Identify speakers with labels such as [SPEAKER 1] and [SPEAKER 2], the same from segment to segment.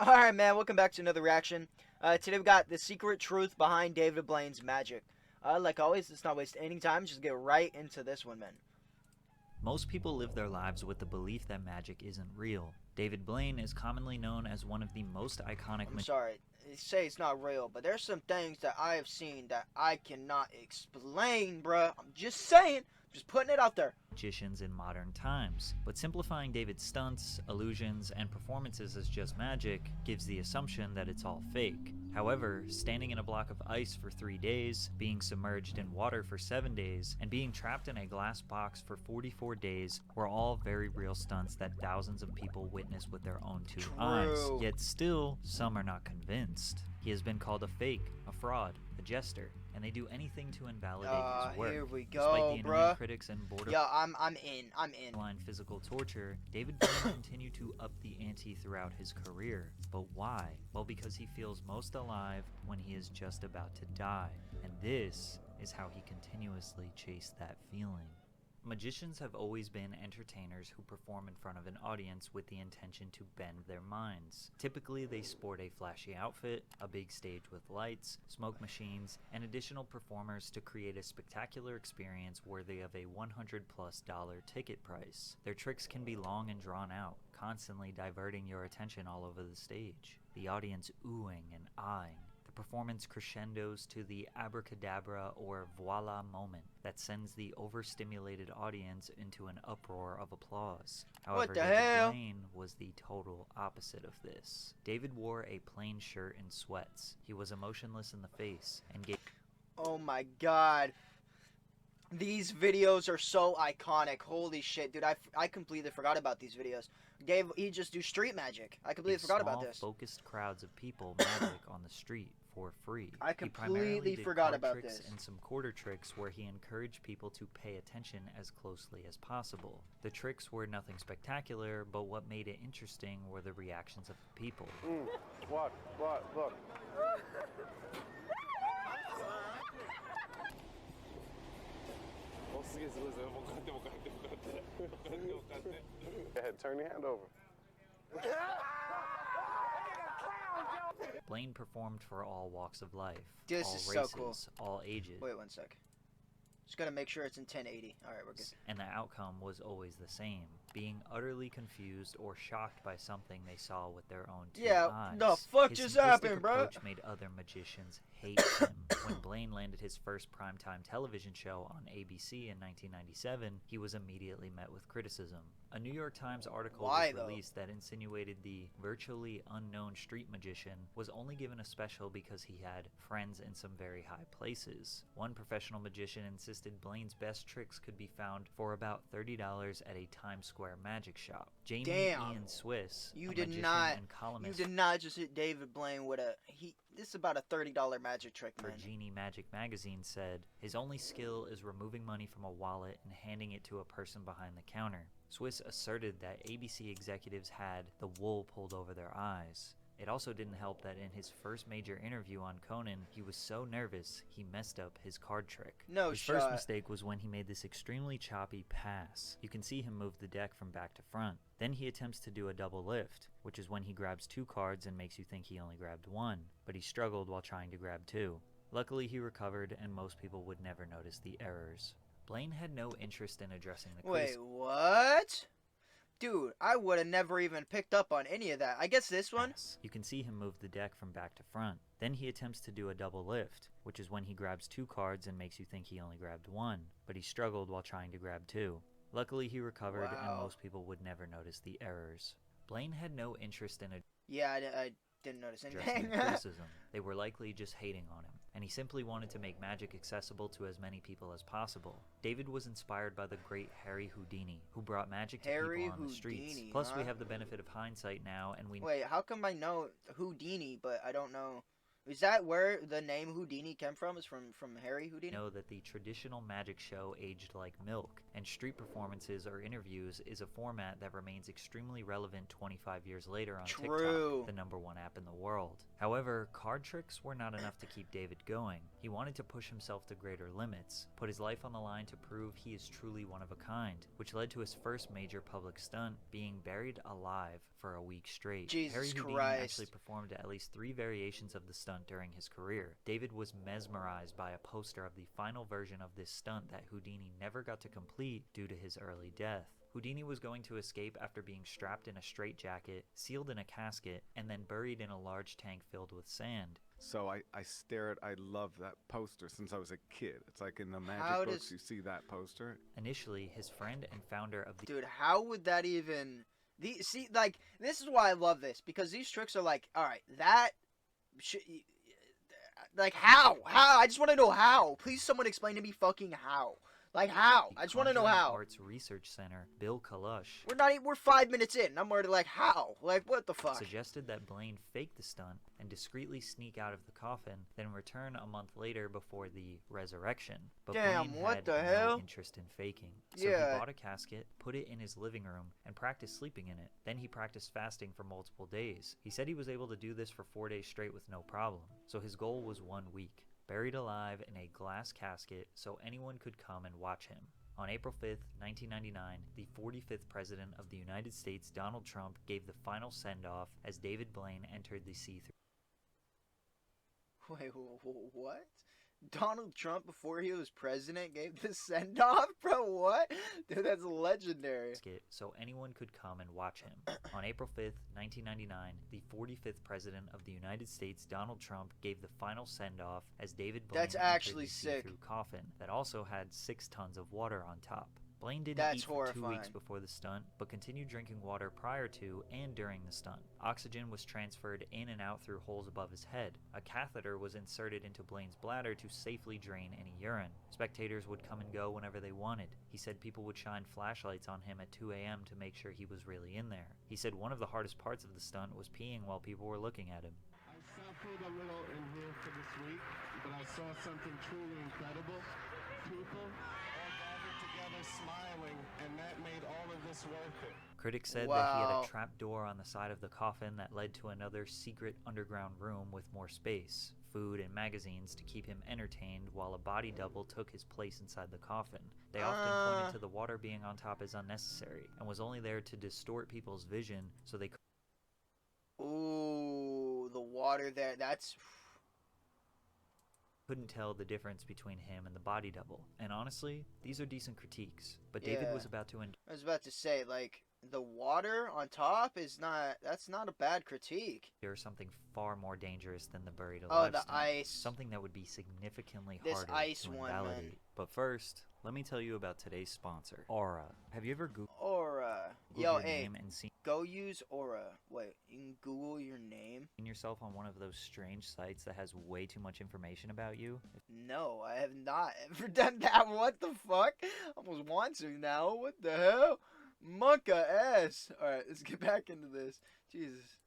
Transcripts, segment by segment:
[SPEAKER 1] Alright, man, welcome back to another reaction. Today we got the secret truth behind David Blaine's magic. Like always, let's not waste any time, just get right into this one, man.
[SPEAKER 2] Most people live their lives with the belief that magic isn't real. David Blaine is commonly known as one of the most iconic
[SPEAKER 1] I'm sorry, they say it's not real, but there's some things that I have seen that I cannot explain, bruh. I'm just saying, just putting it out there.
[SPEAKER 2] magicians in modern times, but simplifying David's stunts, illusions, and performances as just magic gives the assumption that it's all fake. However, standing in a block of ice for 3 days, being submerged in water for 7 days, and being trapped in a glass box for 44 days were all very real stunts that thousands of people witnessed with their own two eyes. Yet still, some are not convinced. He has been called a fake, a fraud, a jester, and they do anything to invalidate his work.
[SPEAKER 1] Here we
[SPEAKER 2] Despite
[SPEAKER 1] go,
[SPEAKER 2] the
[SPEAKER 1] bruh.
[SPEAKER 2] critics and
[SPEAKER 1] Yo, I'm in.
[SPEAKER 2] borderline physical torture, David Blaine continued to up the ante throughout his career. But why? Well, because he feels most alive when he is just about to die. And this is how he continuously chased that feeling. Magicians have always been entertainers who perform in front of an audience with the intention to bend their minds. Typically, they sport a flashy outfit, a big stage with lights, smoke machines, and additional performers to create a spectacular experience worthy of a $100+ ticket price. Their tricks can be long and drawn out, constantly diverting your attention all over the stage, the audience oohing and eyeing. Performance crescendos to the abracadabra or voila moment that sends the overstimulated audience into an uproar of applause. However, David Blaine was the total opposite of this. David wore a plain shirt and sweats. He was emotionless in the face and gave—
[SPEAKER 1] Oh my god. These videos are so iconic. Holy shit, dude. I completely forgot about these videos. He just do street magic. I completely forgot about this.
[SPEAKER 2] Focused crowds of people magic on the street for free.
[SPEAKER 1] I completely forgot about this.
[SPEAKER 2] And some quarter tricks where he encouraged people to pay attention as closely as possible. The tricks were nothing spectacular, but what made it interesting were the reactions of the people.
[SPEAKER 3] What? Look. Go ahead, turn your hand over.
[SPEAKER 2] Blaine performed for all walks of life,
[SPEAKER 1] Dude, this
[SPEAKER 2] all
[SPEAKER 1] is
[SPEAKER 2] races,
[SPEAKER 1] so cool.
[SPEAKER 2] all ages.
[SPEAKER 1] Wait one sec. Just gotta make sure it's in 1080. Alright, we're good.
[SPEAKER 2] And the outcome was always the same, being utterly confused or shocked by something they saw with their own two eyes.
[SPEAKER 1] The fuck
[SPEAKER 2] His
[SPEAKER 1] just
[SPEAKER 2] simplistic
[SPEAKER 1] happened, bro?
[SPEAKER 2] approach made other magicians hate him. When Blaine landed his first primetime television show on ABC in 1997, he was immediately met with criticism. A New York Times article was released that insinuated the virtually unknown street magician was only given a special because he had friends in some very high places. One professional magician insisted Blaine's best tricks could be found for about $30 at a Times Square magic shop. Ian Swiss,
[SPEAKER 1] you
[SPEAKER 2] a
[SPEAKER 1] did
[SPEAKER 2] magician
[SPEAKER 1] not
[SPEAKER 2] and columnist,
[SPEAKER 1] you did not just hit David Blaine with a this is about a $30 magic trick, man.
[SPEAKER 2] For Genie Magic magazine said, his only skill is removing money from a wallet and handing it to a person behind the counter. Swiss asserted that ABC executives had the wool pulled over their eyes. It also didn't help that in his first major interview on Conan, he was so nervous he messed up his card trick. His first mistake was when he made this extremely choppy pass. You can see him move the deck from back to front. Then he attempts to do a double lift, which is when he grabs 2 cards and makes you think he only grabbed 1, but he struggled while trying to grab 2. Luckily he recovered, and most people would never notice the errors. Blaine had no interest in addressing the criticism.
[SPEAKER 1] Wait, what? Dude, I would have never even picked up on any of that. I guess this one?
[SPEAKER 2] You can see him move the deck from back to front. Then he attempts to do a double lift, which is when he grabs 2 cards and makes you think he only grabbed 1, but he struggled while trying to grab 2. Luckily he recovered, and most people would never notice the errors. Blaine had no interest in
[SPEAKER 1] I didn't notice anything.
[SPEAKER 2] criticism. They were likely just hating on him, and he simply wanted to make magic accessible to as many people as possible. David was inspired by the great Harry Houdini, who brought magic to people on the streets. Plus, we have the benefit of hindsight now, and we—
[SPEAKER 1] Wait, how come I know Houdini, but I don't know Is that where the name Houdini came from? Is from Harry Houdini?
[SPEAKER 2] Know that the traditional magic show aged like milk, and street performances or interviews is a format that remains extremely relevant 25 years later on
[SPEAKER 1] True.
[SPEAKER 2] TikTok, the #1 app in the world. However, card tricks were not enough to keep David going. He wanted to push himself to greater limits, put his life on the line to prove he is truly one of a kind, which led to his first major public stunt, being buried alive for a week straight.
[SPEAKER 1] Jesus
[SPEAKER 2] Harry Houdini
[SPEAKER 1] Christ.
[SPEAKER 2] actually performed at least 3 variations of the stunt during his career. David was mesmerized by a poster of the final version of this stunt that Houdini never got to complete due to his early death. Houdini was going to escape after being strapped in a straitjacket, sealed in a casket, and then buried in a large tank filled with sand.
[SPEAKER 3] So I love that poster since I was a kid. It's like in the magic
[SPEAKER 1] How
[SPEAKER 3] books,
[SPEAKER 1] does-
[SPEAKER 3] you see that poster.
[SPEAKER 2] Initially, his friend and founder of the
[SPEAKER 1] Dude, how would that even... See, like, this is why I love this, because these tricks are like, alright, that... Like, how? How? I just want to know how. Please someone explain to me fucking how. Like, how? I just want to know
[SPEAKER 2] Conjuring
[SPEAKER 1] how.
[SPEAKER 2] Arts Research Center, Bill Kalush,
[SPEAKER 1] We're 5 minutes in, and I'm already like, how? Like, what the fuck?
[SPEAKER 2] suggested that Blaine fake the stunt and discreetly sneak out of the coffin, then return a month later before the resurrection. But
[SPEAKER 1] Damn,
[SPEAKER 2] Blaine
[SPEAKER 1] what
[SPEAKER 2] had
[SPEAKER 1] the
[SPEAKER 2] no
[SPEAKER 1] hell?
[SPEAKER 2] interest in faking. So
[SPEAKER 1] Yeah.
[SPEAKER 2] he bought a casket, put it in his living room, and practiced sleeping in it. Then he practiced fasting for multiple days. He said he was able to do this for 4 days straight with no problem. So his goal was 1 week, buried alive in a glass casket so anyone could come and watch him. On April 5th, 1999, the 45th President of the United States, Donald Trump, gave the final send-off as David Blaine entered the see-through
[SPEAKER 1] Wait, what? Donald Trump, before he was president, gave the send-off? Bro, what? Dude, that's legendary.
[SPEAKER 2] casket so anyone could come and watch him. On April 5th, 1999, the 45th President of the United States, Donald Trump, gave the final send-off as David Blaine
[SPEAKER 1] That's
[SPEAKER 2] entered
[SPEAKER 1] actually
[SPEAKER 2] the
[SPEAKER 1] sick.
[SPEAKER 2] see-through coffin that also had 6 tons of water on top. Blaine didn't
[SPEAKER 1] That's
[SPEAKER 2] eat for 2 weeks
[SPEAKER 1] horrifying.
[SPEAKER 2] before the stunt, but continued drinking water prior to and during the stunt. Oxygen was transferred in and out through holes above his head. A catheter was inserted into Blaine's bladder to safely drain any urine. Spectators would come and go whenever they wanted. He said people would shine flashlights on him at 2 a.m. to make sure he was really in there. He said one of the hardest parts of the stunt was peeing while people were looking at him.
[SPEAKER 4] I suffered a little in here for this week, but I saw something truly incredible. People all gathered together smiling, and that made all of this worth it.
[SPEAKER 2] Critics said that he had
[SPEAKER 1] Wow.
[SPEAKER 2] a trap door on the side of the coffin that led to another secret underground room with more space, food, and magazines to keep him entertained while a body double took his place inside the coffin. They often pointed to the water being on top as unnecessary and was only there to distort people's vision so they
[SPEAKER 1] Ooh, the water there, that's...
[SPEAKER 2] couldn't tell the difference between him and the body double. And honestly, these are decent critiques, but David
[SPEAKER 1] Yeah.
[SPEAKER 2] was about to
[SPEAKER 1] I was about to say, like, the water on top is not... That's not a bad critique.
[SPEAKER 2] endure something far more dangerous than the buried
[SPEAKER 1] Oh,
[SPEAKER 2] alive
[SPEAKER 1] the
[SPEAKER 2] stunt.
[SPEAKER 1] ice.
[SPEAKER 2] Something that would be significantly
[SPEAKER 1] This
[SPEAKER 2] harder
[SPEAKER 1] ice
[SPEAKER 2] to
[SPEAKER 1] one, man.
[SPEAKER 2] invalidate. But first, let me tell you about today's sponsor, Aura. Have you ever Googled
[SPEAKER 1] Aura.
[SPEAKER 2] your
[SPEAKER 1] Yo, hey,
[SPEAKER 2] name and seen
[SPEAKER 1] go use Aura. Wait, you can Google your name?
[SPEAKER 2] yourself on one of those strange sites that has way too much information about you?
[SPEAKER 1] No, I have not ever done that. What the fuck? I almost want to now. What the hell? Monka S. Alright, let's get back into this. Jesus.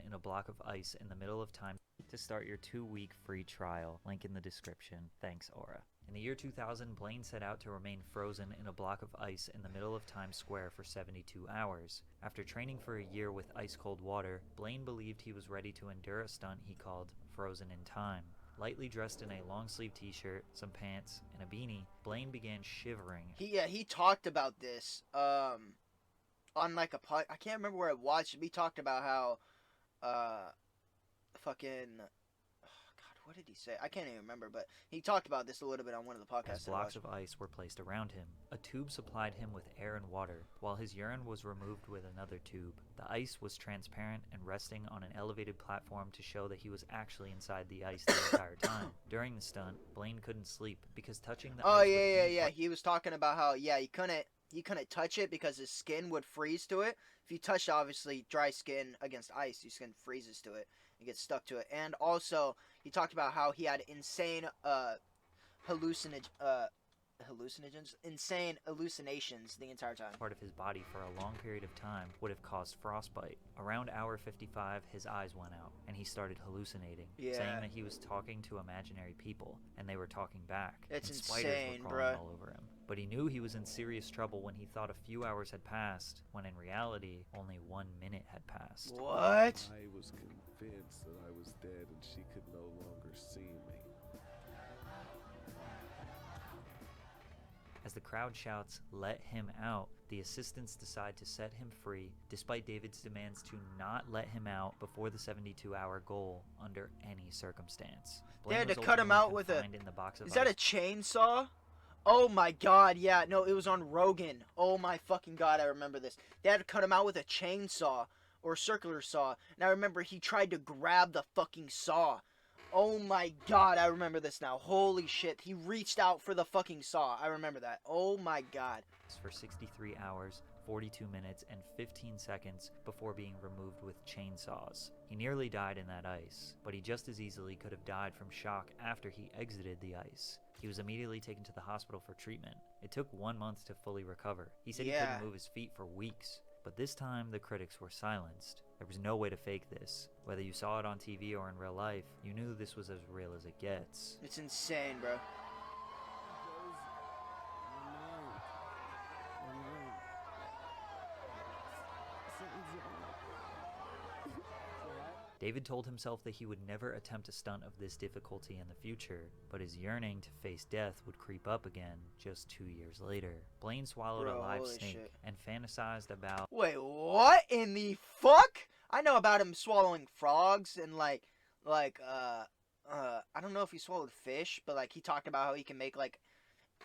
[SPEAKER 2] In a block of ice in the middle of time to start your 2-week free trial. Link in the description. Thanks, Aura. In the year 2000, Blaine set out to remain frozen in a block of ice in the middle of Times Square for 72 hours. After training for a year with ice-cold water, Blaine believed he was ready to endure a stunt he called Frozen in Time. Lightly dressed in a long-sleeve t-shirt, some pants, and a beanie, Blaine began shivering.
[SPEAKER 1] He talked about this, on like a pod. I can't remember where I watched it. He talked about how, fucking, oh God, what did he say? I can't even remember, but he talked about this a little bit on one of the podcasts.
[SPEAKER 2] As
[SPEAKER 1] I
[SPEAKER 2] blocks
[SPEAKER 1] watched.
[SPEAKER 2] of ice were placed around him. A tube supplied him with air and water, while his urine was removed with another tube. The ice was transparent and resting on an elevated platform to show that he was actually inside the ice the entire time. During the stunt, Blaine couldn't sleep because touching the
[SPEAKER 1] Oh
[SPEAKER 2] ice
[SPEAKER 1] yeah,
[SPEAKER 2] with
[SPEAKER 1] yeah,
[SPEAKER 2] any
[SPEAKER 1] yeah. He was talking about how he couldn't touch it because his skin would freeze to it. If you touch obviously dry skin against ice, your skin freezes to it and gets stuck to it. And also he talked about how he had insane hallucinogens, insane hallucinations the entire time.
[SPEAKER 2] Part of his body for a long period of time would have caused frostbite. Around hour 55, his eyes went out, and he started hallucinating, saying that he was talking to imaginary people, and they were talking back,
[SPEAKER 1] It's
[SPEAKER 2] and
[SPEAKER 1] insane,
[SPEAKER 2] spiders were crawling
[SPEAKER 1] bruh.
[SPEAKER 2] all over him. But he knew he was in serious trouble when he thought a few hours had passed, when in reality, only 1 minute had passed.
[SPEAKER 1] What?
[SPEAKER 4] I was convinced that I was dead and she could no longer see me.
[SPEAKER 2] As the crowd shouts, "Let him out," the assistants decide to set him free, despite David's demands to not let him out before the 72-hour goal under any circumstance.
[SPEAKER 1] They had
[SPEAKER 2] Blaine
[SPEAKER 1] to
[SPEAKER 2] was
[SPEAKER 1] cut him
[SPEAKER 2] ultimately
[SPEAKER 1] out with a...
[SPEAKER 2] confined in the box of
[SPEAKER 1] Is that a
[SPEAKER 2] ice.
[SPEAKER 1] chainsaw? Oh my god, yeah. No, it was on Rogan. Oh my fucking god, I remember this. They had to cut him out with a chainsaw or a circular saw. And I remember he tried to grab the fucking saw. Oh my god, I remember this now. Holy shit. He reached out for the fucking saw. I remember that. Oh my god.
[SPEAKER 2] For 63 hours, 42 minutes, and 15 seconds before being removed with chainsaws. He nearly died in that ice, but he just as easily could have died from shock after he exited the ice. He was immediately taken to the hospital for treatment. It took 1 month to fully recover. He said he couldn't move his feet for weeks. But this time, the critics were silenced. There was no way to fake this. Whether you saw it on TV or in real life, you knew this was as real as it gets.
[SPEAKER 1] It's insane, bro.
[SPEAKER 2] David told himself that he would never attempt a stunt of this difficulty in the future, but his yearning to face death would creep up again just 2 years later. Blaine swallowed a live snake and fantasized about...
[SPEAKER 1] Wait, what in the fuck? I know about him swallowing frogs and I don't know if he swallowed fish, but like he talked about how he can make like,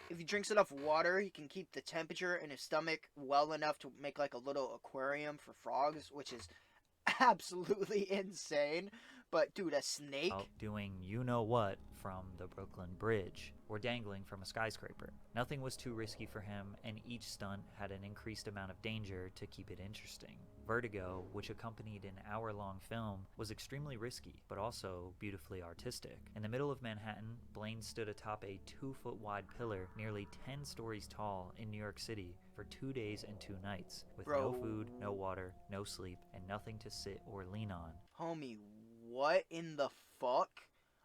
[SPEAKER 1] if he drinks enough water, he can keep the temperature in his stomach well enough to make like a little aquarium for frogs, which is absolutely insane. But dude, a snake?
[SPEAKER 2] Doing you-know-what from the Brooklyn Bridge, or dangling from a skyscraper. Nothing was too risky for him, and each stunt had an increased amount of danger to keep it interesting. Vertigo, which accompanied an hour-long film, was extremely risky, but also beautifully artistic. In the middle of Manhattan, Blaine stood atop a 2-foot-wide pillar nearly 10 stories tall in New York City for 2 days and 2 nights, with no food, no water, no sleep, and nothing to sit or lean on.
[SPEAKER 1] Homie, what in the fuck?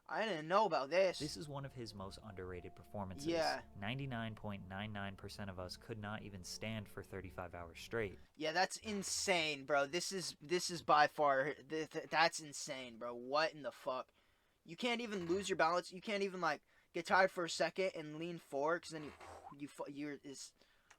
[SPEAKER 1] I didn't know about this.
[SPEAKER 2] This is one of his most underrated performances.
[SPEAKER 1] Yeah.
[SPEAKER 2] 99.99% of us could not even stand for 35 hours straight.
[SPEAKER 1] Yeah, that's insane, bro. This is by far, that's insane, bro. What in the fuck? You can't even lose your balance. You can't even, like, get tired for a second and lean forward, because then you're,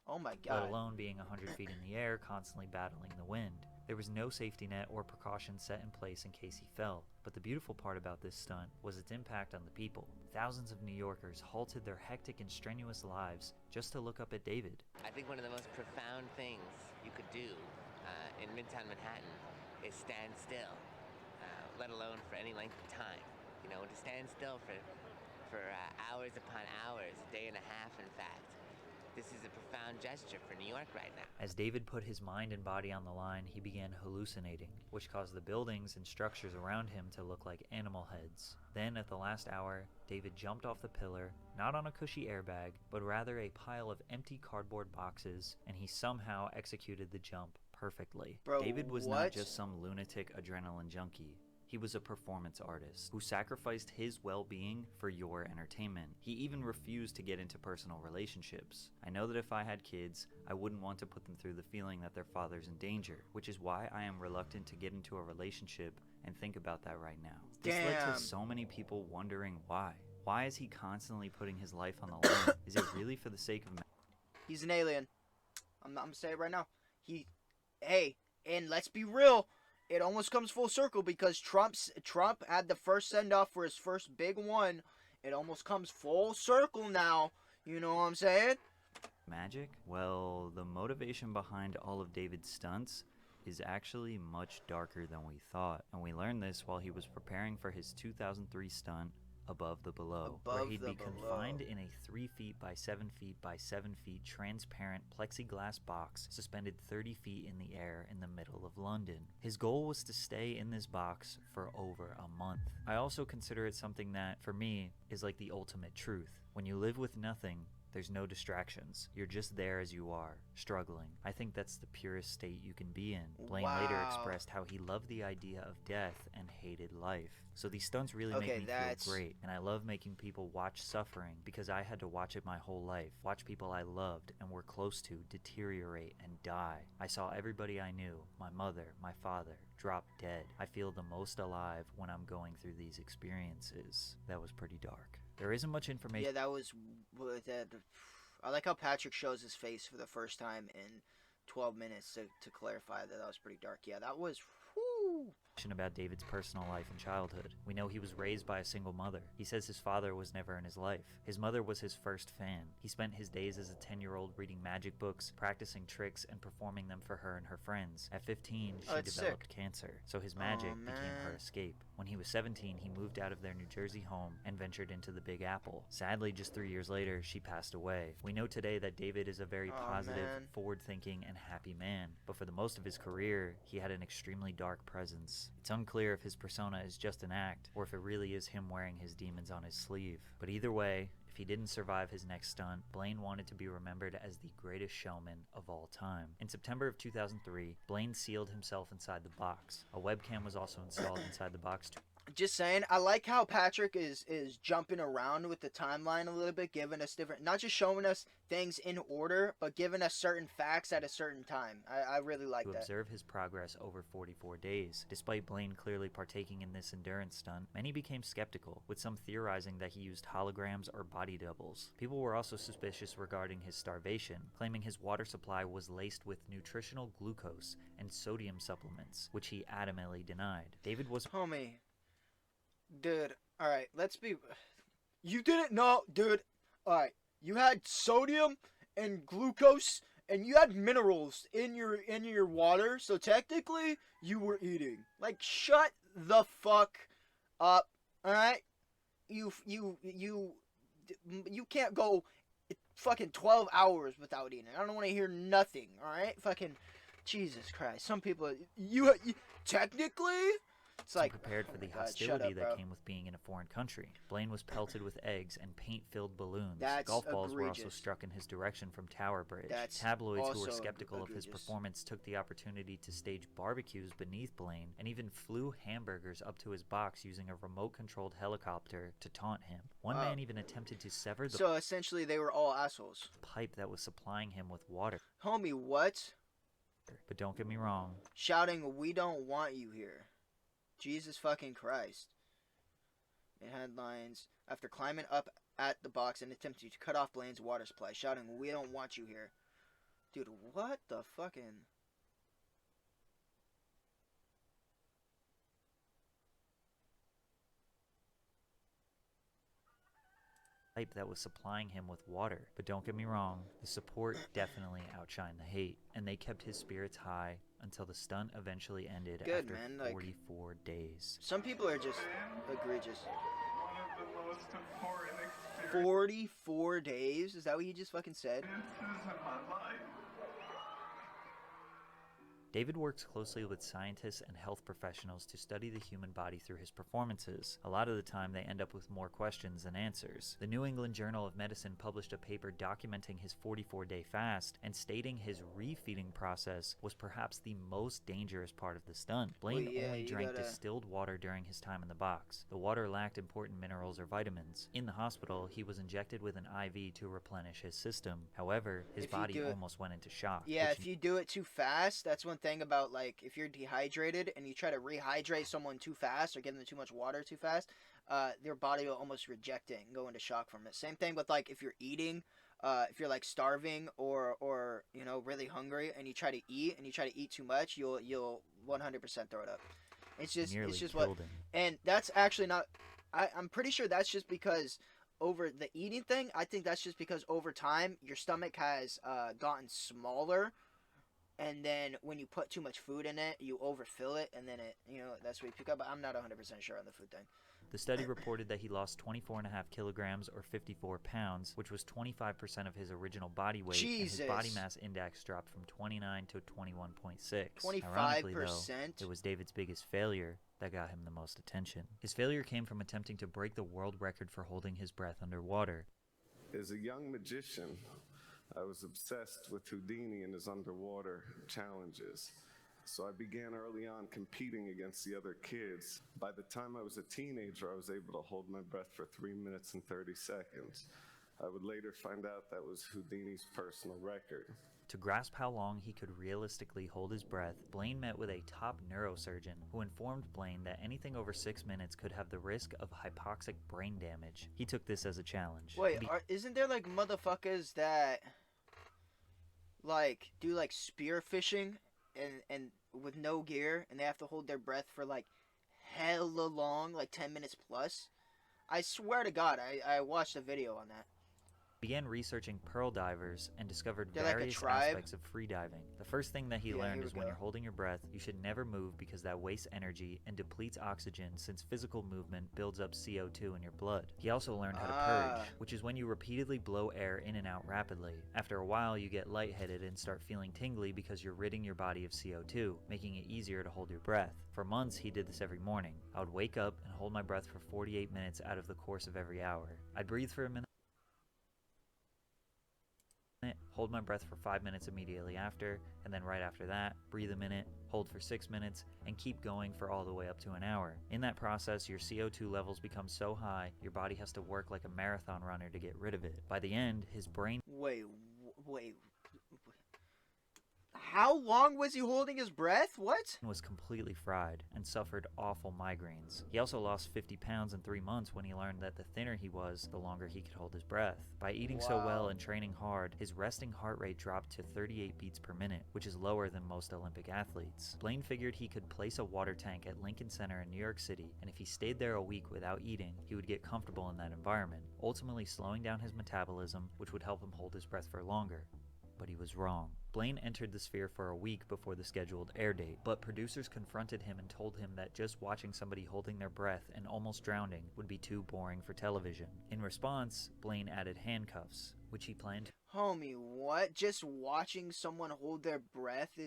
[SPEAKER 1] oh my god.
[SPEAKER 2] Let alone being 100 feet in the air, constantly battling the wind. There was no safety net or precautions set in place in case he fell, but the beautiful part about this stunt was its impact on the people. Thousands of New Yorkers halted their hectic and strenuous lives just to look up at David.
[SPEAKER 5] I think one of the most profound things you could do in Midtown Manhattan is stand still, let alone for any length of time. You know, to stand still for hours upon hours, a day and a half in fact. This is a profound gesture for New York right now.
[SPEAKER 2] As David put his mind and body on the line, he began hallucinating, which caused the buildings and structures around him to look like animal heads. Then, at the last hour, David jumped off the pillar, not on a cushy airbag, but rather a pile of empty cardboard boxes, and he somehow executed the jump perfectly.
[SPEAKER 1] Bro,
[SPEAKER 2] David was
[SPEAKER 1] what?
[SPEAKER 2] not just some lunatic adrenaline junkie. He was a performance artist who sacrificed his well-being for your entertainment. He even refused to get into personal relationships. I know that if I had kids, I wouldn't want to put them through the feeling that their father's in danger, which is why I am reluctant to get into a relationship and think about that right now. This led
[SPEAKER 1] Damn.
[SPEAKER 2] to so many people wondering why. Why is he constantly putting his life on the line? Is it really for the sake of...
[SPEAKER 1] He's an alien. I'm gonna say it right now. Hey, and let's be real. It almost comes full circle because Trump had the first send-off for his first big one. It almost comes full circle now. You know what I'm saying?
[SPEAKER 2] Magic? Well, the motivation behind all of David's stunts is actually much darker than we thought. And we learned this while he was preparing for his 2003 stunt, Above the Below, where he'd be confined in a 3 feet by 7 feet by 7 feet transparent plexiglass box suspended 30 feet in the air in the middle of London. His goal was to stay in this box for over a month. I also consider it something that, for me, is like the ultimate truth. When you live with nothing, There's no distractions. You're just there as you are, struggling. I think that's the purest state you can be in. Blaine later
[SPEAKER 1] Wow.
[SPEAKER 2] expressed how he loved the idea of death and hated life. So these stunts really
[SPEAKER 1] Okay,
[SPEAKER 2] make me
[SPEAKER 1] that's-
[SPEAKER 2] feel great, and I love making people watch suffering because I had to watch it my whole life. Watch people I loved and were close to deteriorate and die. I saw everybody I knew, my mother, my father, drop dead. I feel the most alive when I'm going through these experiences. That was pretty dark. There isn't much information.
[SPEAKER 1] Yeah, that was. That. I like how Patrick shows his face for the first time in 12 minutes to clarify that was pretty dark. Yeah, that was. Whoo.
[SPEAKER 2] About David's personal life and childhood. We know he was raised by a single mother. He says his father was never in his life. His mother was his first fan. He spent his days as a 10-year-old reading magic books, practicing tricks, and performing them for her and her friends. At 15, she
[SPEAKER 1] that's
[SPEAKER 2] developed
[SPEAKER 1] sick.
[SPEAKER 2] cancer, so his magic
[SPEAKER 1] Aw,
[SPEAKER 2] became her
[SPEAKER 1] man.
[SPEAKER 2] escape. When he was 17, he moved out of their New Jersey home and ventured into the Big Apple. Sadly, just 3 years later, she passed away. We know today that David is a very
[SPEAKER 1] Aw,
[SPEAKER 2] positive,
[SPEAKER 1] man.
[SPEAKER 2] forward-thinking, and happy man, but for the most of his career, he had an extremely dark presence. It's unclear if his persona is just an act, or if it really is him wearing his demons on his sleeve. But either way, if he didn't survive his next stunt, Blaine wanted to be remembered as the greatest showman of all time. In September of 2003, Blaine sealed himself inside the box. A webcam was also installed inside the box to
[SPEAKER 1] Just saying, I like how Patrick is jumping around with the timeline a little bit, giving us different, not just showing us things in order, but giving us certain facts at a certain time. I really like that.
[SPEAKER 2] observe his progress over 44 days. Despite Blaine clearly partaking in this endurance stunt, many became skeptical, with some theorizing that he used holograms or body doubles. People were also suspicious regarding his starvation, claiming his water supply was laced with nutritional glucose and sodium supplements, which he adamantly denied. David was
[SPEAKER 1] Homie, dude, alright, let's be. You didn't know, dude. Alright, you had sodium and glucose and you had minerals in your water, so technically you were eating. Like, shut the fuck up, alright? You can't go fucking 12 hours without eating. I don't want to hear nothing, alright? Fucking Jesus Christ. Some people, you technically, it's like
[SPEAKER 2] prepared for
[SPEAKER 1] oh
[SPEAKER 2] the
[SPEAKER 1] my God, shut
[SPEAKER 2] hostility
[SPEAKER 1] up,
[SPEAKER 2] that
[SPEAKER 1] bro.
[SPEAKER 2] came with being in a foreign country. Blaine was pelted with eggs and paint-filled balloons.
[SPEAKER 1] That's
[SPEAKER 2] Golf balls were also
[SPEAKER 1] egregious.
[SPEAKER 2] struck in his direction from Tower Bridge.
[SPEAKER 1] That's
[SPEAKER 2] Tabloids who were
[SPEAKER 1] also
[SPEAKER 2] skeptical of his
[SPEAKER 1] egregious.
[SPEAKER 2] performance took the opportunity to stage barbecues beneath Blaine and even flew hamburgers up to his box using a remote-controlled helicopter to taunt him. One
[SPEAKER 1] Wow.
[SPEAKER 2] man even attempted to sever the
[SPEAKER 1] So essentially, they were all assholes.
[SPEAKER 2] pipe that was supplying him with water.
[SPEAKER 1] Homie, what?
[SPEAKER 2] But don't get me wrong,
[SPEAKER 1] Shouting, "We don't want you here." Jesus fucking Christ. In headlines, after climbing up at the box and attempting to cut off Blaine's water supply, shouting, "We don't want you here." Dude, what the fucking...
[SPEAKER 2] pipe that was supplying him with water. But don't get me wrong, the support definitely outshined the hate, and they kept his spirits high until the stunt eventually ended
[SPEAKER 1] Good,
[SPEAKER 2] after
[SPEAKER 1] man, like-
[SPEAKER 2] 44 days.
[SPEAKER 1] Some people are just egregious.
[SPEAKER 6] One of the most important experiences
[SPEAKER 1] 44 days? Is that what he just fucking said?
[SPEAKER 6] in my life.
[SPEAKER 2] David works closely with scientists and health professionals to study the human body through his performances. A lot of the time, they end up with more questions than answers. The New England Journal of Medicine published a paper documenting his 44-day fast and stating his refeeding process was perhaps the most dangerous part of the stunt. Blaine
[SPEAKER 1] Well, yeah,
[SPEAKER 2] only
[SPEAKER 1] you
[SPEAKER 2] drank
[SPEAKER 1] gotta-
[SPEAKER 2] distilled water during his time in the box. The water lacked important minerals or vitamins. In the hospital, he was injected with an IV to replenish his system. However, his
[SPEAKER 1] If you
[SPEAKER 2] body
[SPEAKER 1] do it-
[SPEAKER 2] almost went into shock.
[SPEAKER 1] Yeah,
[SPEAKER 2] which
[SPEAKER 1] if you do it too fast, that's one thing about, like, if you're dehydrated and you try to rehydrate someone too fast or give them too much water too fast, their body will almost reject it and go into shock from it. Same thing with, like, if you're eating, if you're, like, starving or you know, really hungry and you try to eat too much, you'll 100% throw it up.
[SPEAKER 2] nearly
[SPEAKER 1] It's just what,
[SPEAKER 2] killed him.
[SPEAKER 1] and that's actually not, I'm pretty sure that's just because over the eating thing, I think that's just because over time your stomach has gotten smaller, and then when you put too much food in it, you overfill it, and then it, you know, that's what you pick up. I'm not 100% sure on the food thing.
[SPEAKER 2] The study reported that he lost 24.5 kilograms or 54 pounds, which was 25% of his original body weight, and his body
[SPEAKER 1] Jesus.
[SPEAKER 2] mass index dropped from 29 to 21.6.
[SPEAKER 1] 25%?
[SPEAKER 2] Ironically, though, it was David's biggest failure that got him the most attention. His failure came from attempting to break the world record for holding his breath underwater.
[SPEAKER 3] As a young magician, I was obsessed with Houdini and his underwater challenges. So I began early on competing against the other kids. By the time I was a teenager, I was able to hold my breath for 3 minutes and 30 seconds. I would later find out that was Houdini's personal record.
[SPEAKER 2] To grasp how long he could realistically hold his breath, Blaine met with a top neurosurgeon who informed Blaine that anything over 6 minutes could have the risk of hypoxic brain damage. He took this as a challenge.
[SPEAKER 1] Wait, isn't there like motherfuckers that like do like spear fishing and with no gear and they have to hold their breath for like hella long, like 10 minutes plus? I swear to God, I watched a video on that.
[SPEAKER 2] Began researching pearl divers and discovered
[SPEAKER 1] They're like a
[SPEAKER 2] various
[SPEAKER 1] tribe?
[SPEAKER 2] aspects of freediving. The first thing that he
[SPEAKER 1] Yeah,
[SPEAKER 2] learned
[SPEAKER 1] here
[SPEAKER 2] is
[SPEAKER 1] we
[SPEAKER 2] when
[SPEAKER 1] go.
[SPEAKER 2] you're holding your breath, you should never move because that wastes energy and depletes oxygen since physical movement builds up CO2 in your blood. He also learned how to purge, which is when you repeatedly blow air in and out rapidly. After a while, you get lightheaded and start feeling tingly because you're ridding your body of CO2, making it easier to hold your breath. For months, he did this every morning. I would wake up and hold my breath for 48 minutes out of the course of every hour. I'd breathe for a minute, hold my breath for 5 minutes immediately after, and then right after that, breathe a minute, hold for 6 minutes, and keep going for all the way up to an hour. In that process, your CO2 levels become so high, your body has to work like a marathon runner to get rid of it. By the end, his brain
[SPEAKER 1] Wait. How long was he holding his breath? What?
[SPEAKER 2] was completely fried and suffered awful migraines. He also lost 50 pounds in 3 months when he learned that the thinner he was, the longer he could hold his breath. By eating so well
[SPEAKER 1] Wow.
[SPEAKER 2] and training hard, his resting heart rate dropped to 38 beats per minute, which is lower than most Olympic athletes. Blaine figured he could place a water tank at Lincoln Center in New York City, and if he stayed there a week without eating, he would get comfortable in that environment, ultimately slowing down his metabolism, which would help him hold his breath for longer. But he was wrong. Blaine entered the Sphere for a week before the scheduled air date, but producers confronted him and told him that just watching somebody holding their breath and almost drowning would be too boring for television. In response, Blaine added handcuffs, which he planned
[SPEAKER 1] Homie, what? Just watching someone hold their breath?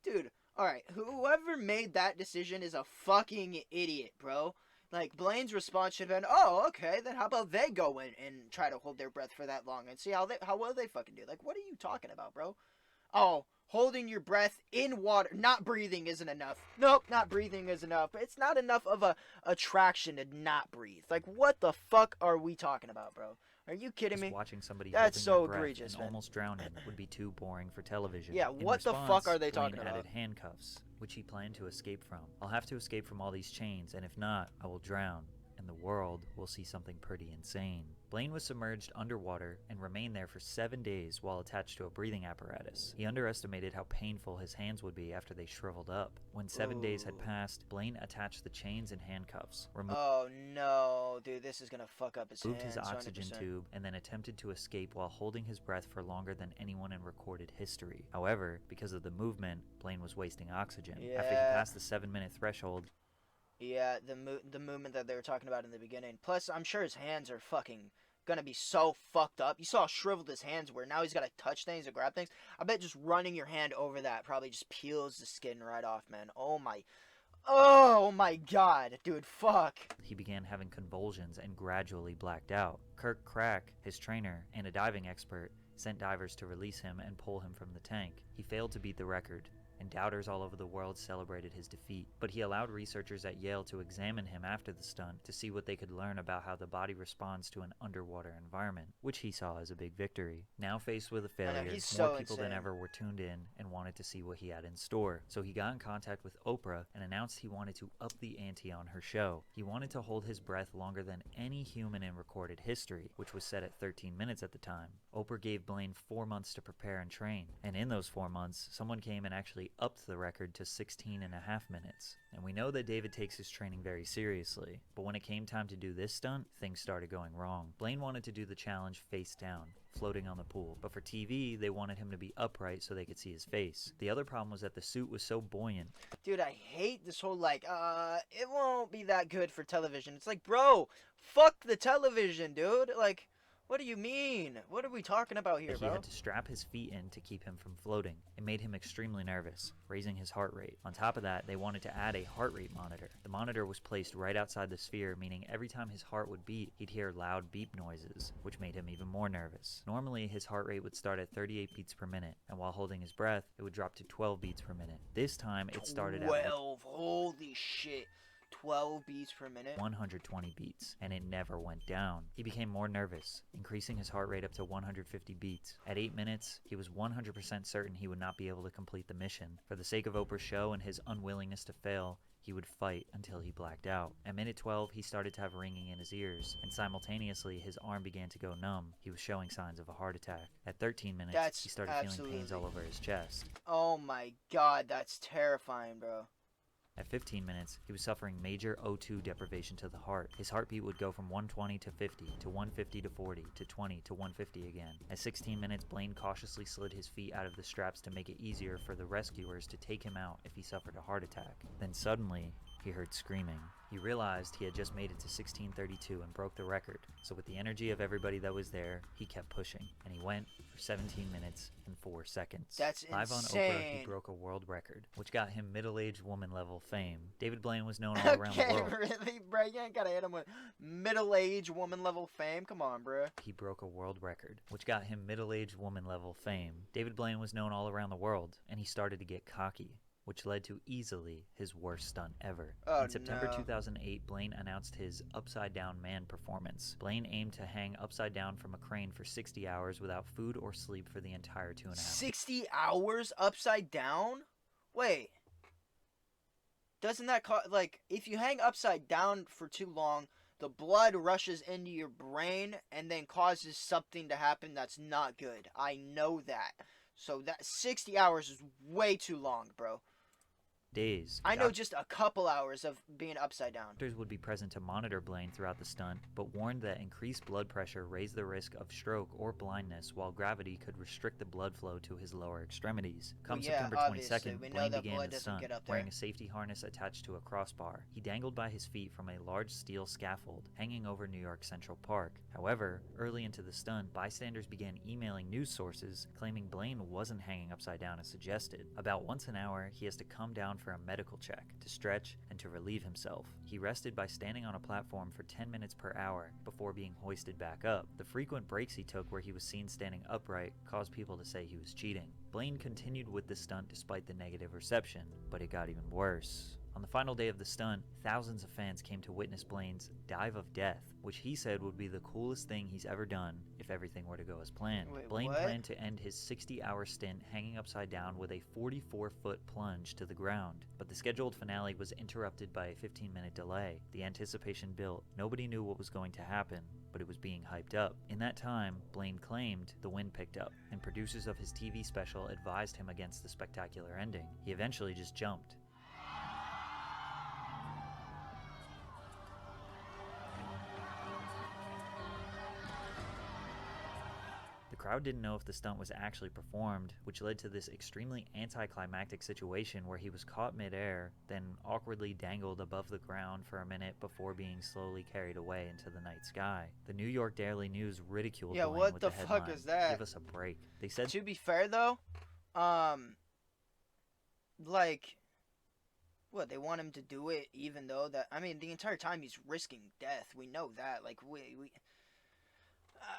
[SPEAKER 1] Dude, alright, whoever made that decision is a fucking idiot, bro. Like, Blaine's response should have been, oh, okay, then how about they go in and try to hold their breath for that long and see how well they fucking do. Like, what are you talking about, bro? Oh, holding your breath in water, not breathing isn't enough. Nope, not breathing is enough. It's not enough of a attraction to not breathe. Like, what the fuck are we talking about, bro? Are you kidding me?
[SPEAKER 2] just watching somebody
[SPEAKER 1] That's
[SPEAKER 2] holding
[SPEAKER 1] so
[SPEAKER 2] their breath
[SPEAKER 1] egregious,
[SPEAKER 2] and
[SPEAKER 1] man.
[SPEAKER 2] almost drowning would be too boring for television.
[SPEAKER 1] Yeah,
[SPEAKER 2] In
[SPEAKER 1] what the
[SPEAKER 2] response,
[SPEAKER 1] fuck are they
[SPEAKER 2] Blaine
[SPEAKER 1] talking
[SPEAKER 2] added
[SPEAKER 1] about?
[SPEAKER 2] handcuffs, which he planned to escape from. I'll have to escape from all these chains, and if not, I will drown, and the world will see something pretty insane. Blaine was submerged underwater and remained there for 7 days while attached to a breathing apparatus. He underestimated how painful his hands would be after they shriveled up. When 7 days had passed, Blaine attached the chains and handcuffs, removed
[SPEAKER 1] Oh no, dude, this is gonna fuck up his hands.
[SPEAKER 2] his oxygen
[SPEAKER 1] 100%.
[SPEAKER 2] tube, and then attempted to escape while holding his breath for longer than anyone in recorded history. However, because of the movement, Blaine was wasting oxygen. After he
[SPEAKER 1] Yeah.
[SPEAKER 2] passed the 7-minute threshold,
[SPEAKER 1] Yeah, the movement that they were talking about in the beginning. Plus, I'm sure his hands are fucking gonna be so fucked up. You saw how shriveled his hands were. Now he's gotta touch things or grab things. I bet just running your hand over that probably just peels the skin right off, man. Oh my god, dude, fuck.
[SPEAKER 2] he began having convulsions and gradually blacked out. Kirk Crack, his trainer and a diving expert, sent divers to release him and pull him from the tank. He failed to beat the record, and doubters all over the world celebrated his defeat. But he allowed researchers at Yale to examine him after the stunt to see what they could learn about how the body responds to an underwater environment, which he saw as a big victory. Now faced with a failure,
[SPEAKER 1] he's
[SPEAKER 2] more
[SPEAKER 1] so
[SPEAKER 2] people than
[SPEAKER 1] insane.
[SPEAKER 2] ever were tuned in and wanted to see what he had in store. So he got in contact with Oprah and announced he wanted to up the ante on her show. He wanted to hold his breath longer than any human in recorded history, which was set at 13 minutes at the time. Oprah gave Blaine 4 months to prepare and train, and in those 4 months, someone came and actually upped the record to 16 and a half minutes. And we know that David takes his training very seriously, but when it came time to do this stunt, things started going wrong. Blaine wanted to do the challenge face down, floating on the pool, but for TV, they wanted him to be upright so they could see his face. The other problem was that the suit was so buoyant.
[SPEAKER 1] Dude, I hate this whole it won't be that good for television. It's like, bro, fuck the television, dude. Like, What do you mean? What are we talking about here,
[SPEAKER 2] He
[SPEAKER 1] bro?
[SPEAKER 2] had to strap his feet in to keep him from floating. It made him extremely nervous, raising his heart rate. On top of that, they wanted to add a heart rate monitor. The monitor was placed right outside the sphere, meaning every time his heart would beat, he'd hear loud beep noises, which made him even more nervous. Normally, his heart rate would start at 38 beats per minute, and while holding his breath, it would drop to 12 beats per minute. This time, it started at
[SPEAKER 1] 12. Holy shit. 12 beats per minute.
[SPEAKER 2] 120 beats, and it never went down. He became more nervous, increasing his heart rate up to 150 beats. At 8 minutes, he was 100% certain he would not be able to complete the mission. For the sake of Oprah's show and his unwillingness to fail, he would fight until he blacked out. At minute 12, he started to have ringing in his ears, and simultaneously, his arm began to go numb. He was showing signs of a heart attack. At 13 minutes, he started feeling pains all over his chest.
[SPEAKER 1] Oh my god, that's terrifying, bro.
[SPEAKER 2] At 15 minutes, he was suffering major O2 deprivation to the heart. His heartbeat would go from 120 to 50, to 150 to 40, to 20 to 150 again. At 16 minutes, Blaine cautiously slid his feet out of the straps to make it easier for the rescuers to take him out if he suffered a heart attack. Then suddenly, he heard screaming. He realized he had just made it to 1632 and broke the record, so with the energy of everybody that was there, he kept pushing, and he went for 17 minutes and 4 seconds.
[SPEAKER 1] That's
[SPEAKER 2] Live on
[SPEAKER 1] insane.
[SPEAKER 2] Oprah, he broke a world record, which got him middle-aged woman level fame. David Blaine was known all around the world.
[SPEAKER 1] Really, bro? You ain't gotta hit him with middle-aged woman level fame. Come on, bro.
[SPEAKER 2] He broke a world record, which got him middle-aged woman level fame. David Blaine was known all around the world, and he started to get cocky, which led to easily his worst stunt ever.
[SPEAKER 1] Oh,
[SPEAKER 2] In September
[SPEAKER 1] no.
[SPEAKER 2] 2008, Blaine announced his Upside Down Man performance. Blaine aimed to hang upside down from a crane for 60 hours without food or sleep for the entire 2.5 weeks.
[SPEAKER 1] 60 hours upside down? Wait. Doesn't that like, if you hang upside down for too long, the blood rushes into your brain and then causes something to happen that's not good. I know that. So that 60 hours is way too long, bro.
[SPEAKER 2] Days.
[SPEAKER 1] I know just a couple hours of being upside down.
[SPEAKER 2] Doctors would be present to monitor Blaine throughout the stunt, but warned that increased blood pressure raised the risk of stroke or blindness, while gravity could restrict the blood flow to his lower extremities. Come
[SPEAKER 1] Well, yeah,
[SPEAKER 2] September
[SPEAKER 1] obviously,
[SPEAKER 2] 22nd,
[SPEAKER 1] we know
[SPEAKER 2] Blaine
[SPEAKER 1] that
[SPEAKER 2] began
[SPEAKER 1] blood
[SPEAKER 2] the
[SPEAKER 1] doesn't
[SPEAKER 2] stunt,
[SPEAKER 1] get up there.
[SPEAKER 2] wearing a safety harness attached to a crossbar. He dangled by his feet from a large steel scaffold hanging over New York Central Park. However, early into the stunt, bystanders began emailing news sources claiming Blaine wasn't hanging upside down as suggested. About once an hour, he has to come down for a medical check, to stretch, and to relieve himself. He rested by standing on a platform for 10 minutes per hour before being hoisted back up. The frequent breaks he took where he was seen standing upright caused people to say he was cheating. Blaine continued with the stunt despite the negative reception, but it got even worse. On the final day of the stunt, thousands of fans came to witness Blaine's dive of death, which he said would be the coolest thing he's ever done if everything were to go as planned.
[SPEAKER 1] Wait,
[SPEAKER 2] Blaine
[SPEAKER 1] what?
[SPEAKER 2] planned to end his 60-hour stint hanging upside down with a 44-foot plunge to the ground, but the scheduled finale was interrupted by a 15-minute delay. The anticipation built. Nobody knew what was going to happen, but it was being hyped up. In that time, Blaine claimed the wind picked up, and producers of his TV special advised him against the spectacular ending. He eventually just jumped. The crowd didn't know if the stunt was actually performed, which led to this extremely anticlimactic situation where he was caught midair, then awkwardly dangled above the ground for a minute before being slowly carried away into the night sky. The New York Daily News ridiculed Blaine
[SPEAKER 1] what
[SPEAKER 2] with
[SPEAKER 1] the
[SPEAKER 2] the
[SPEAKER 1] fuck
[SPEAKER 2] headline,
[SPEAKER 1] is that?
[SPEAKER 2] "Give us a break." They said
[SPEAKER 1] To be fair, though, like, what, they want him to do it even though that, I mean, the entire time he's risking death. We know that. Like,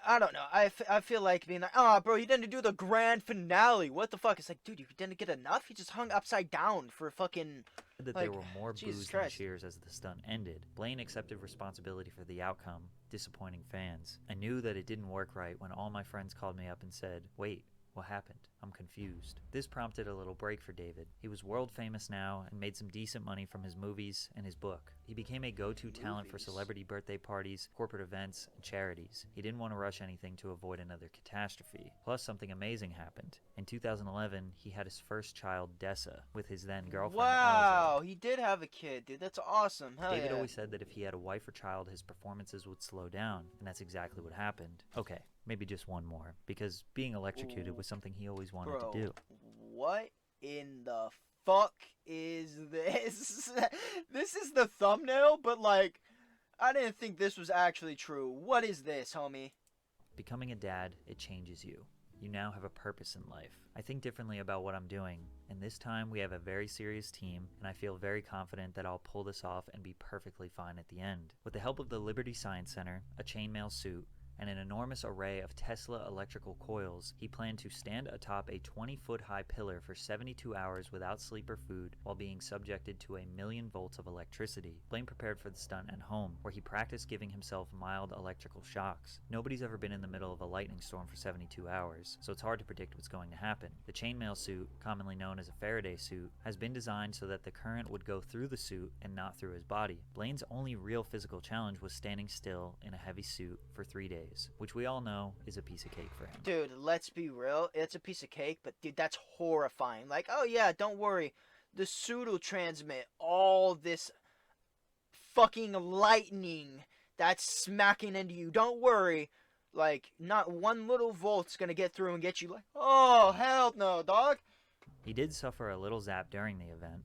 [SPEAKER 1] I don't know. I feel like being like, oh, bro, you didn't do the grand finale. What the fuck? It's like, dude, you didn't get enough? You just hung upside down for fucking...
[SPEAKER 2] that
[SPEAKER 1] like,
[SPEAKER 2] there were more
[SPEAKER 1] Jesus
[SPEAKER 2] boos than
[SPEAKER 1] Christ.
[SPEAKER 2] cheers as the stunt ended. Blaine accepted responsibility for the outcome, disappointing fans. I knew that it didn't work right when all my friends called me up and said, "Wait, what happened? I'm confused." This prompted a little break for David. He was world famous now and made some decent money from his movies and his book. He became a go-to talent for
[SPEAKER 1] Movies.
[SPEAKER 2] celebrity birthday parties, corporate events, and charities. He didn't want to rush anything to avoid another catastrophe. Plus, something amazing happened. In 2011, he had his first child, Dessa, with his then girlfriend,
[SPEAKER 1] Wow, he did have a kid, dude. That's awesome. Hell
[SPEAKER 2] David
[SPEAKER 1] yeah.
[SPEAKER 2] always said that if he had a wife or child, his performances would slow down, and that's exactly what happened. Okay, maybe just one more, because being electrocuted was something he always wanted
[SPEAKER 1] Bro,
[SPEAKER 2] to do.
[SPEAKER 1] what in the fuck is this? This is the thumbnail, but like, I didn't think this was actually true. What is this, homie?
[SPEAKER 2] Becoming a dad, it changes you. You now have a purpose in life. I think differently about what I'm doing, and this time we have a very serious team, and I feel very confident that I'll pull this off and be perfectly fine at the end. With the help of the Liberty Science Center, a chainmail suit, and an enormous array of Tesla electrical coils, he planned to stand atop a 20-foot-high pillar for 72 hours without sleep or food while being subjected to 1,000,000 volts of electricity. Blaine prepared for the stunt at home, where he practiced giving himself mild electrical shocks. Nobody's ever been in the middle of a lightning storm for 72 hours, so it's hard to predict what's going to happen. The chainmail suit, commonly known as a Faraday suit, has been designed so that the current would go through the suit and not through his body. Blaine's only real physical challenge was standing still in a heavy suit for 3 days. Which we all know is a piece of cake for him.
[SPEAKER 1] Dude, let's be real. It's a piece of cake, but dude, that's horrifying. Like, oh yeah, don't worry. The suit will transmit all this fucking lightning that's smacking into you. Don't worry. Like, not one little volt's gonna get through and get you like, oh, hell no, dog.
[SPEAKER 2] He did suffer a little zap during the event.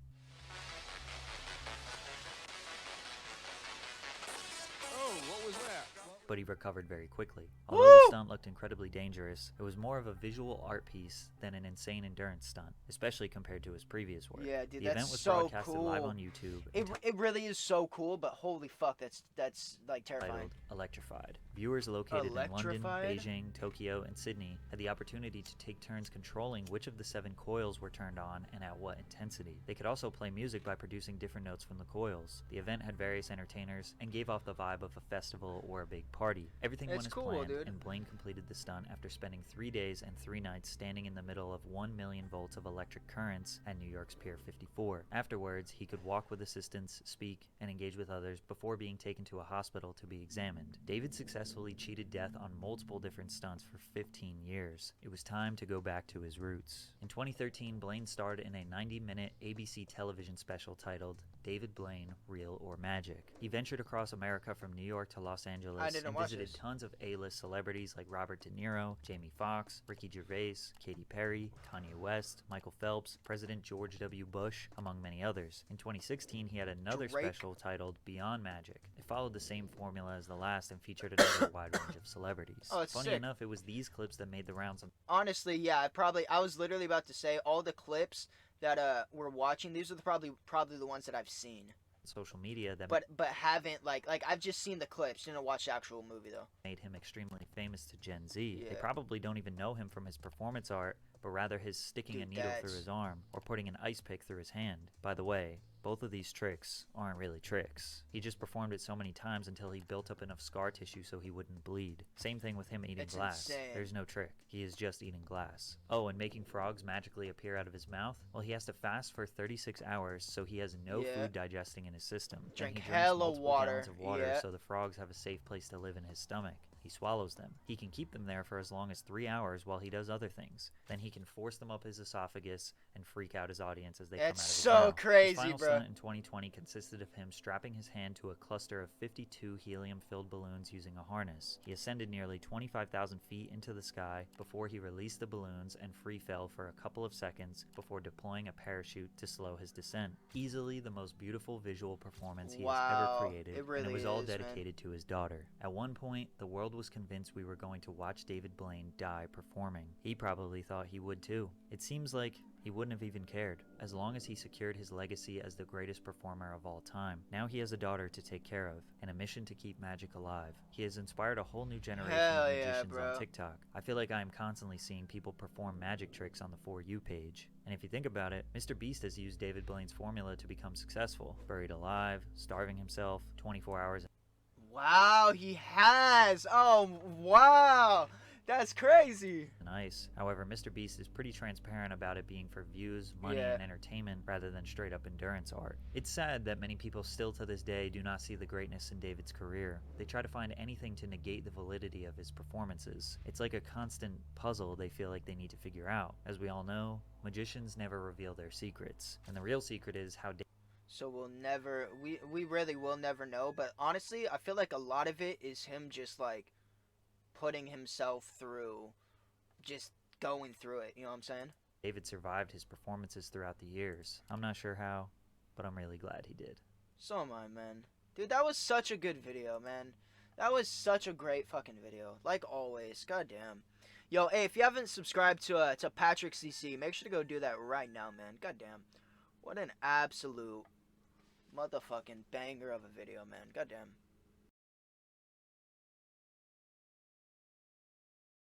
[SPEAKER 4] Oh, what was that?
[SPEAKER 2] But he recovered very quickly.
[SPEAKER 1] Woo!
[SPEAKER 2] Although the stunt looked incredibly dangerous, it was more of a visual art piece than an insane endurance stunt, especially compared to his previous work.
[SPEAKER 1] Yeah, dude,
[SPEAKER 2] the
[SPEAKER 1] that's
[SPEAKER 2] event was
[SPEAKER 1] so
[SPEAKER 2] broadcasted
[SPEAKER 1] cool.
[SPEAKER 2] live on YouTube.
[SPEAKER 1] It really is so cool, but holy fuck, that's like terrifying.
[SPEAKER 2] Titled Electrified. Viewers located in London,
[SPEAKER 1] Electrified?
[SPEAKER 2] Beijing, Tokyo, and Sydney had the opportunity to take turns controlling which of the 7 coils were turned on and at what intensity. They could also play music by producing different notes from the coils. The event had various entertainers and gave off the vibe of a festival or a big party. Everything went
[SPEAKER 1] It's
[SPEAKER 2] as
[SPEAKER 1] cool,
[SPEAKER 2] planned,
[SPEAKER 1] dude.
[SPEAKER 2] and Blaine completed the stunt after spending 3 days and 3 nights standing in the middle of 1,000,000 volts of electric currents at New York's Pier 54. Afterwards, he could walk with assistants, speak, and engage with others before being taken to a hospital to be examined. David successfully cheated death on multiple different stunts for 15 years. It was time to go back to his roots. In 2013, Blaine starred in a 90-minute ABC television special titled David Blaine, Real or Magic. He ventured across America from New York to Los Angeles and visited tons of A-list celebrities like Robert De Niro, Jamie Foxx, Ricky Gervais, Katy Perry, Kanye West, Michael Phelps, President George W. Bush, among many others. In 2016, he had another special titled Beyond Magic. It followed the same formula as the last and featured another wide range of celebrities.
[SPEAKER 1] Oh, it's
[SPEAKER 2] Funny
[SPEAKER 1] sick.
[SPEAKER 2] enough, it was these clips that made the rounds on
[SPEAKER 1] Honestly, yeah, I was literally about to say all the clips that we're watching. These are probably the ones that I've seen,
[SPEAKER 2] social media that
[SPEAKER 1] but haven't like I've just seen the clips. Didn't watch the actual movie though.
[SPEAKER 2] made him extremely famous to Gen Z.
[SPEAKER 1] Yeah.
[SPEAKER 2] They probably don't even know him from his performance art, but rather his sticking
[SPEAKER 1] Dude,
[SPEAKER 2] a needle through
[SPEAKER 1] that's-
[SPEAKER 2] his arm or putting an ice pick through his hand. By the way, both of these tricks aren't really tricks. He just performed it so many times until he built up enough scar tissue so he wouldn't bleed. Same thing with him eating
[SPEAKER 1] It's
[SPEAKER 2] glass.
[SPEAKER 1] insane.
[SPEAKER 2] There's no trick. He is just eating glass. Oh, and making frogs magically appear out of his mouth? Well, he has to fast for 36 hours, so he has no
[SPEAKER 1] Yeah.
[SPEAKER 2] food digesting in his system. Then
[SPEAKER 1] Drink
[SPEAKER 2] he drinks
[SPEAKER 1] hella
[SPEAKER 2] multiple
[SPEAKER 1] water.
[SPEAKER 2] gallons of water
[SPEAKER 1] Yeah.
[SPEAKER 2] so the frogs have a safe place to live in his stomach. He swallows them. He can keep them there for as long as 3 hours while he does other things. Then he can force them up his esophagus and freak out his audience as they come out of
[SPEAKER 1] It's
[SPEAKER 2] his
[SPEAKER 1] so
[SPEAKER 2] mouth.
[SPEAKER 1] crazy,
[SPEAKER 2] his final
[SPEAKER 1] bro.
[SPEAKER 2] stunt in 2020 consisted of him strapping his hand to a cluster of 52 helium-filled balloons using a harness. He ascended nearly 25,000 feet into the sky before he released the balloons and free fell for a couple of seconds before deploying a parachute to slow his descent. Easily the most beautiful visual performance he has
[SPEAKER 1] Wow,
[SPEAKER 2] ever created,
[SPEAKER 1] it
[SPEAKER 2] and
[SPEAKER 1] really
[SPEAKER 2] it was all
[SPEAKER 1] is, man.
[SPEAKER 2] dedicated to his daughter. At one point, the world was convinced we were going to watch David Blaine die performing. He probably thought he would too. It seems like he wouldn't have even cared, as long as he secured his legacy as the greatest performer of all time. Now he has a daughter to take care of, and a mission to keep magic alive. He has inspired a whole new generation
[SPEAKER 1] Hell
[SPEAKER 2] of
[SPEAKER 1] yeah,
[SPEAKER 2] magicians
[SPEAKER 1] bro.
[SPEAKER 2] on TikTok. I feel like I am constantly seeing people perform magic tricks on the For You page. And if you think about it, Mr. Beast has used David Blaine's formula to become successful. Buried alive, starving himself, 24 hours.
[SPEAKER 1] Wow, he has. Oh, wow. That's crazy.
[SPEAKER 2] And ice. However, Mr. Beast is pretty transparent about it being for views, money,
[SPEAKER 1] Yeah.
[SPEAKER 2] and entertainment rather than straight up endurance art. It's sad that many people still to this day do not see the greatness in David's career. They try to find anything to negate the validity of his performances. It's like a constant puzzle they feel like they need to figure out. As we all know, magicians never reveal their secrets. And the real secret is how
[SPEAKER 1] So we'll never, we really will never know. But honestly, I feel like a lot of it is him just like putting himself through, just going through it. You know what I'm saying?
[SPEAKER 2] David survived his performances throughout the years. I'm not sure how, but I'm really glad he did.
[SPEAKER 1] So am I, man. Dude, that was such a good video, man. That was such a great fucking video. Like always. Goddamn. Yo, hey, if you haven't subscribed to Patrickcc, make sure to go do that right now, man. Goddamn. What an absolute motherfucking banger of a video, man. Goddamn.